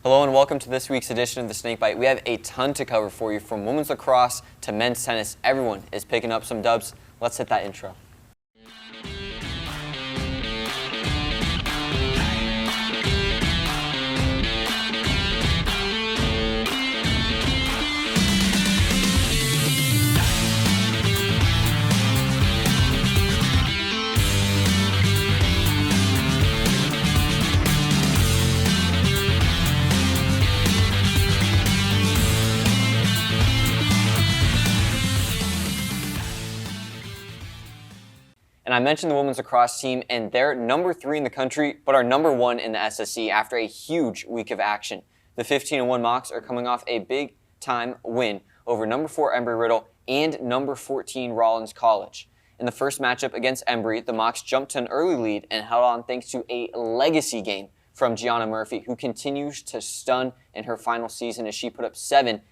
Hello and welcome to this week's edition of the Snakebite. We have a ton to cover for you, from women's lacrosse to men's tennis. Everyone is picking up some dubs. Let's hit that intro. And I mentioned the women's lacrosse team, and they're number 3 in the country, but are number 1 in the SSC after a huge week of action. The 15-1 Mocs are coming off a big-time win over number 4 Embry-Riddle and number 14 Rollins College. In the first matchup against Embry, the Mocs jumped to an early lead and held on thanks to a legacy game from Gianna Murphy, who continues to stun in her final season as she put up 7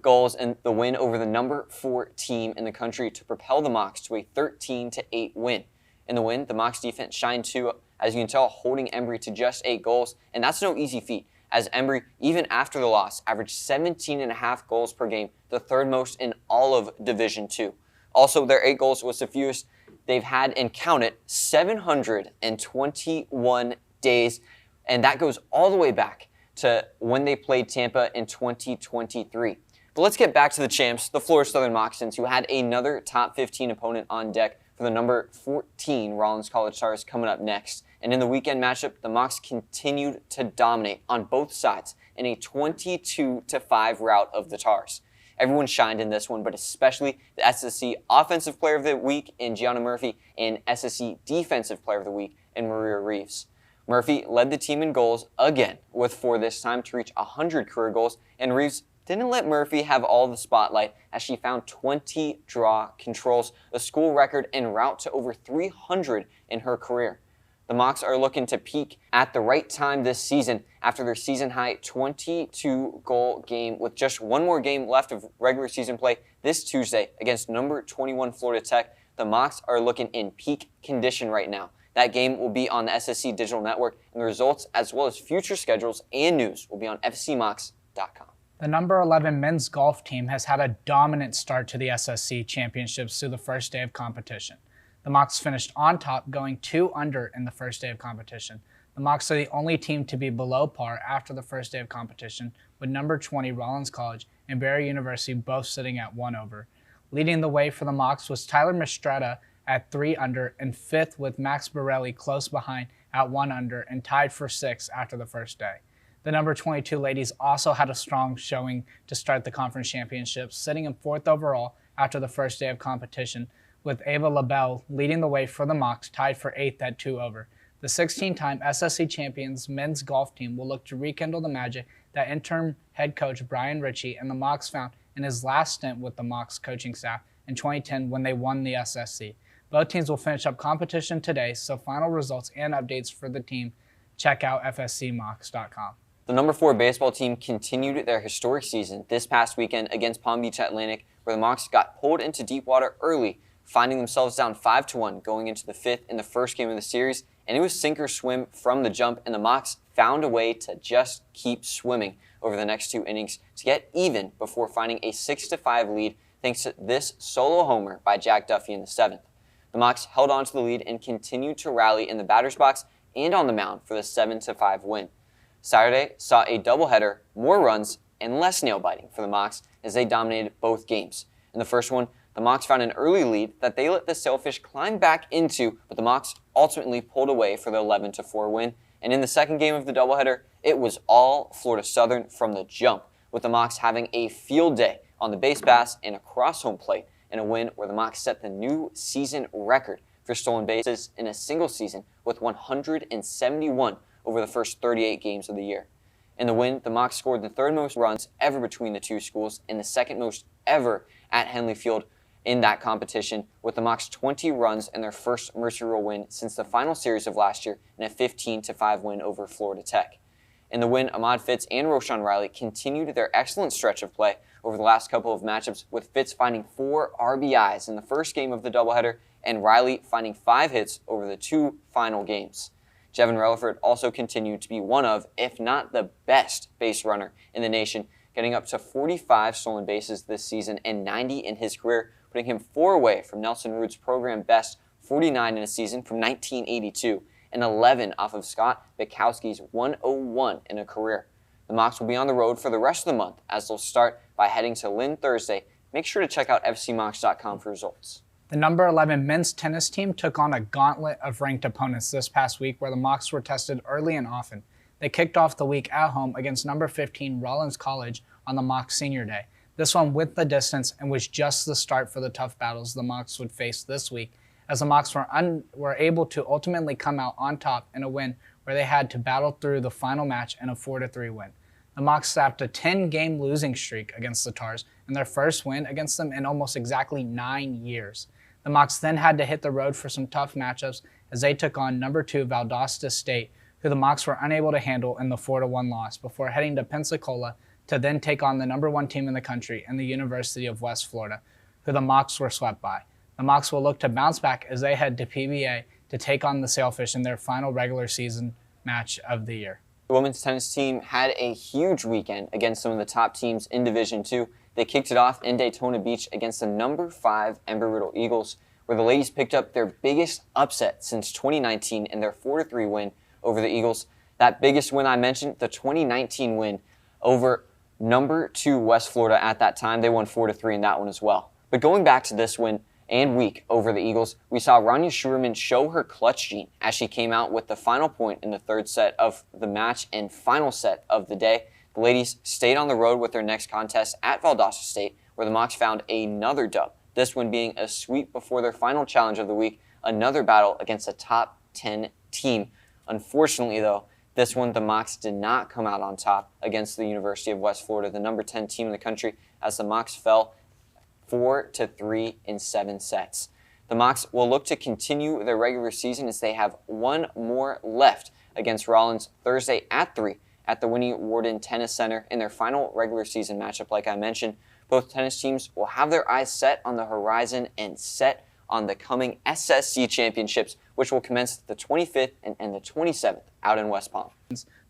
goals in the win over the number 4 team in the country to propel the Mocs to a 13-8 win. In the win, the Mocs defense shined too, as you can tell, holding Embry to just 8 goals, and that's no easy feat, as Embry, even after the loss, averaged 17.5 goals per game, the third most in all of Division II. Also, their 8 goals was the fewest they've had in, count it, 721 days, and that goes all the way back to when they played Tampa in 2023. But let's get back to the champs, the Florida Southern Moccasins, who had another top 15 opponent on deck for the number 14 Rollins College Stars coming up next. And in the weekend matchup, the Mocs continued to dominate on both sides in a 22-5 rout of the Tars. Everyone shined in this one, but especially the SSC Offensive Player of the Week in Gianna Murphy and SSC Defensive Player of the Week in Maria Reeves. Murphy led the team in goals again with 4 this time to reach 100 career goals, and Reeves didn't let Murphy have all the spotlight as she found 20 draw controls, the school record en route to over 300 in her career. The Mocs are looking to peak at the right time this season after their season-high 22-goal game with just one more game left of regular season play this Tuesday against number 21 Florida Tech. The Mocs are looking in peak condition right now. That game will be on the SSC Digital Network, and the results, as well as future schedules and news, will be on fcmocs.com. The number 11 men's golf team has had a dominant start to the SSC Championships through the first day of competition. The Mocs finished on top, going 2 under in the first day of competition. The Mocs are the only team to be below par after the first day of competition, with number 20 Rollins College and Barry University both sitting at 1 over. Leading the way for the Mocs was Tyler Mistretta at 3 under, and 5th with Max Borelli close behind at 1 under and tied for 6th after the first day. The number 22 ladies also had a strong showing to start the conference championships, sitting in 4th overall after the first day of competition, with Ava LaBelle leading the way for the Mocs, tied for 8th at 2 over. The 16-time SSC champions men's golf team will look to rekindle the magic that interim head coach Brian Ritchie and the Mocs found in his last stint with the Mocs coaching staff in 2010 when they won the SSC. Both teams will finish up competition today, so final results and updates for the team, check out fscmocs.com. The number 4 baseball team continued their historic season this past weekend against Palm Beach Atlantic, where the Mocs got pulled into deep water early, finding themselves down 5-1 going into the 5th in the first game of the series, and it was sink or swim from the jump, and the Mocs found a way to just keep swimming over the next 2 innings to get even before finding a 6-5 lead thanks to this solo homer by Jack Duffy in the 7th. The Mocs held on to the lead and continued to rally in the batter's box and on the mound for the 7-5 win. Saturday saw a doubleheader, more runs, and less nail-biting for the Mocs as they dominated both games. In the first one, the Mocs found an early lead that they let the Sailfish climb back into, but the Mocs ultimately pulled away for the 11-4 win. And in the second game of the doubleheader, it was all Florida Southern from the jump, with the Mocs having a field day on the base pass and across home plate, in a win where the Mocs set the new season record for stolen bases in a single season with 171 over the first 38 games of the year. In the win, the Mocs scored the 3rd most runs ever between the two schools and the 2nd most ever at Henley Field in that competition, with the Mocs 20 runs in their first Mercy Rule win since the final series of last year and a 15-5 win over Florida Tech. In the win, Ahmad Fitz and Roshan Riley continued their excellent stretch of play over the last couple of matchups, with Fitz finding 4 RBIs in the first game of the doubleheader and Riley finding 5 hits over the 2 final games. Jevin Relaford also continued to be one of, if not the best base runner in the nation, getting up to 45 stolen bases this season and 90 in his career, putting him 4 away from Nelson Rood's program best 49 in a season from 1982 and 11 off of Scott Bykowski's 101 in a career. The Mocs will be on the road for the rest of the month as they'll start by heading to Lynn Thursday. Make sure to check out fcmocs.com for results. The number 11 men's tennis team took on a gauntlet of ranked opponents this past week where the Mocs were tested early and often. They kicked off the week at home against number 15 Rollins College on the Mocs Senior Day. This one with the distance and was just the start for the tough battles the Mocs would face this week, as the Mocs were able to ultimately come out on top in a win where they had to battle through the final match in a 4-3 win. The Mocs snapped a 10-game losing streak against the Tars in their first win against them in almost exactly 9 years. The Mocs then had to hit the road for some tough matchups as they took on number 2 Valdosta State, who the Mocs were unable to handle in the 4-1 loss, before heading to Pensacola to then take on the number 1 team in the country in the University of West Florida, who the Mocs were swept by. The Mocs will look to bounce back as they head to PBA to take on the Sailfish in their final regular season match of the year. The women's tennis team had a huge weekend against some of the top teams in Division II. They kicked it off in Daytona Beach against the number 5 Embry-Riddle Eagles, where the ladies picked up their biggest upset since 2019 in their 4-3 win over the Eagles. That biggest win I mentioned, the 2019 win over number 2 West Florida at that time. They won 4-3 in that one as well. But going back to this win and week over the Eagles, we saw Rania Schuerman show her clutch gene as she came out with the final point in the third set of the match and final set of the day. The ladies stayed on the road with their next contest at Valdosta State, where the Mocs found another dub, this one being a sweep before their final challenge of the week, another battle against a top 10 team. Unfortunately, though, this one the Mocs did not come out on top against the University of West Florida, the number 10 team in the country, as the Mocs fell 4-3 in 7 sets. The Mocs will look to continue their regular season as they have one more left against Rollins Thursday at 3 at the Winnie Worden Tennis Center in their final regular season matchup. Like I mentioned, both tennis teams will have their eyes set on the horizon and set on the coming SSC Championships, which will commence the 25th and the 27th out in West Palm.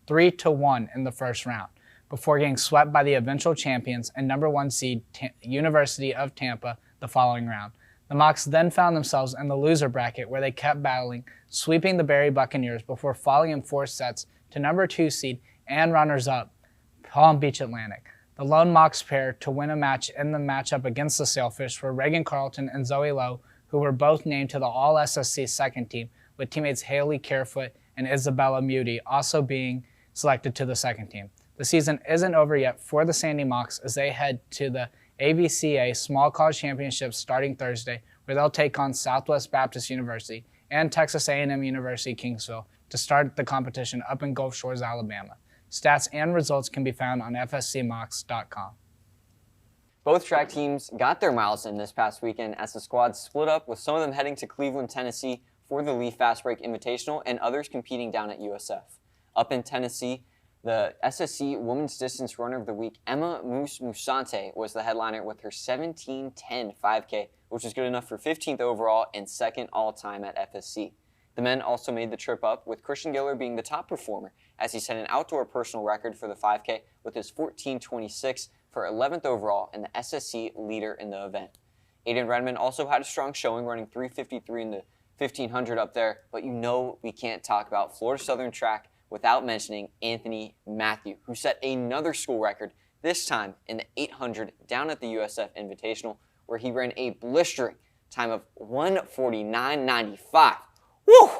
3-1 in the first round, before getting swept by the eventual champions and number 1 seed University of Tampa the following round. The Mocs then found themselves in the loser bracket where they kept battling, sweeping the Barry Buccaneers before falling in 4 sets to number 2 seed and runners-up Palm Beach Atlantic. The lone Mocs pair to win a match in the matchup against the Sailfish were Reagan Carlton and Zoe Lowe, who were both named to the All-SSC second team, with teammates Haley Carefoot and Isabella Muti also being selected to the second team. The season isn't over yet for the Sandy Mocs as they head to the ABCA Small College Championships starting Thursday, where they'll take on Southwest Baptist University and Texas A&M University Kingsville to start the competition up in Gulf Shores, Alabama. Stats and results can be found on fscmocs.com. Both track teams got their miles in this past weekend as the squads split up, with some of them heading to Cleveland, Tennessee for the Leaf Fast Break Invitational and others competing down at USF. Up in Tennessee, the SSC Women's Distance Runner of the Week, Emma Musante, was the headliner with her 17:10 5K, which was good enough for 15th overall and 2nd all-time at FSC. The men also made the trip up, with Christian Giller being the top performer, as he set an outdoor personal record for the 5K with his 14:26 for 11th overall and the SSC leader in the event. Aiden Redmond also had a strong showing, running 3:53 in the 1500 up there, but you know we can't talk about Florida Southern track without mentioning Anthony Matthew, who set another school record, this time in the 800 down at the USF Invitational, where he ran a blistering time of 1:49.95. Woo!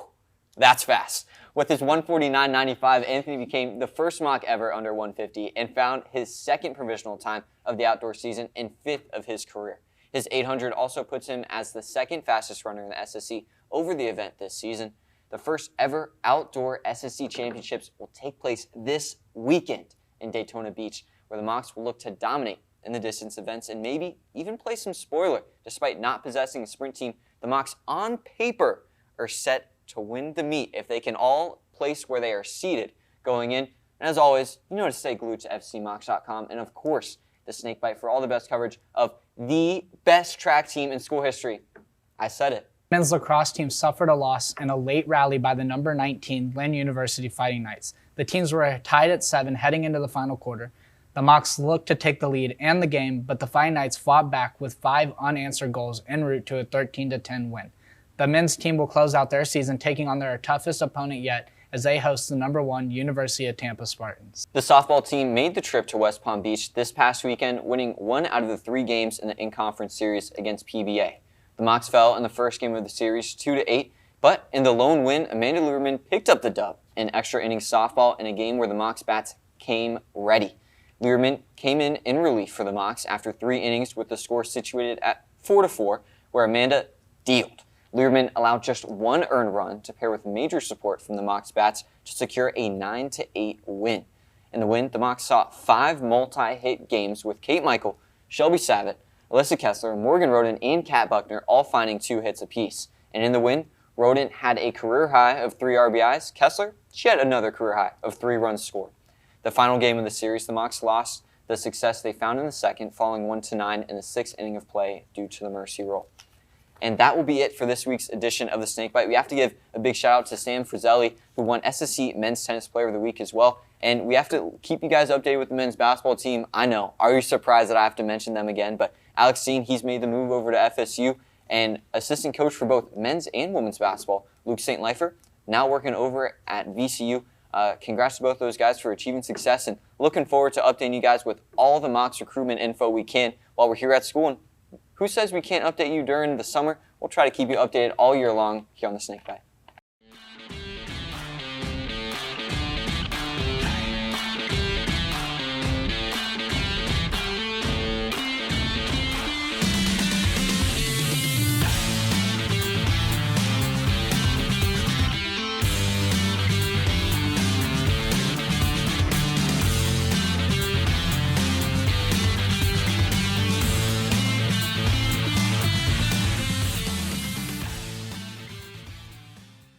That's fast. With his 1:49.95, Anthony became the first Moc ever under 150 and found his 2nd provisional time of the outdoor season and 5th of his career. His 800 also puts him as the 2nd fastest runner in the SSC over the event this season. The first ever outdoor SSC Championships will take place this weekend in Daytona Beach, where the Mocs will look to dominate in the distance events and maybe even play some spoiler. Despite not possessing a sprint team, the Mocs on paper are set to win the meet if they can all place where they are seated going in. And as always, you know to stay glued to fcmocs.com and of course the Snakebite for all the best coverage of the best track team in school history. I said it. Men's lacrosse team suffered a loss in a late rally by the number 19 Lynn University Fighting Knights. The teams were tied at 7 heading into the final quarter. The Mocs looked to take the lead and the game, but the Fighting Knights fought back with 5 unanswered goals en route to a 13-10 win. The men's team will close out their season taking on their toughest opponent yet as they host the number 1 University of Tampa Spartans. The softball team made the trip to West Palm Beach this past weekend, winning 1 out of the 3 games in the in-conference series against PBA. The Mocs fell in the first game of the series 2-8, but in the lone win, Amanda Lieberman picked up the dub in extra innings softball in a game where the Mocs bats came ready. Lieberman came in relief for the Mocs after 3 innings with the score situated at 4-4, where Amanda dealed. Lieberman allowed just 1 earned run to pair with major support from the Mocs bats to secure a 9-8 win. In the win, the Mocs saw 5 multi-hit games with Kate Michael, Shelby Savitt, Alyssa Kessler, Morgan Roden, and Kat Buckner all finding 2 hits apiece. And in the win, Roden had a career high of 3 RBIs. Kessler, she had another career high of 3 runs scored. The final game of the series, the Mocs lost the success they found in the second, falling 1-9 in the 6th inning of play due to the mercy rule. And that will be it for this week's edition of the Snakebite. We have to give a big shout out to Sam Frizzelli, who won SSC Men's Tennis Player of the Week as well. And we have to keep you guys updated with the men's basketball team. I know, are you surprised that I have to mention them again? But Alex Dean, he's made the move over to FSU, and assistant coach for both men's and women's basketball, Luke St. Leifer, now working over at VCU. Congrats to both those guys for achieving success, and looking forward to updating you guys with all the Mocs recruitment info we can while we're here at school. And who says we can't update you during the summer? We'll try to keep you updated all year long here on the Snakebite.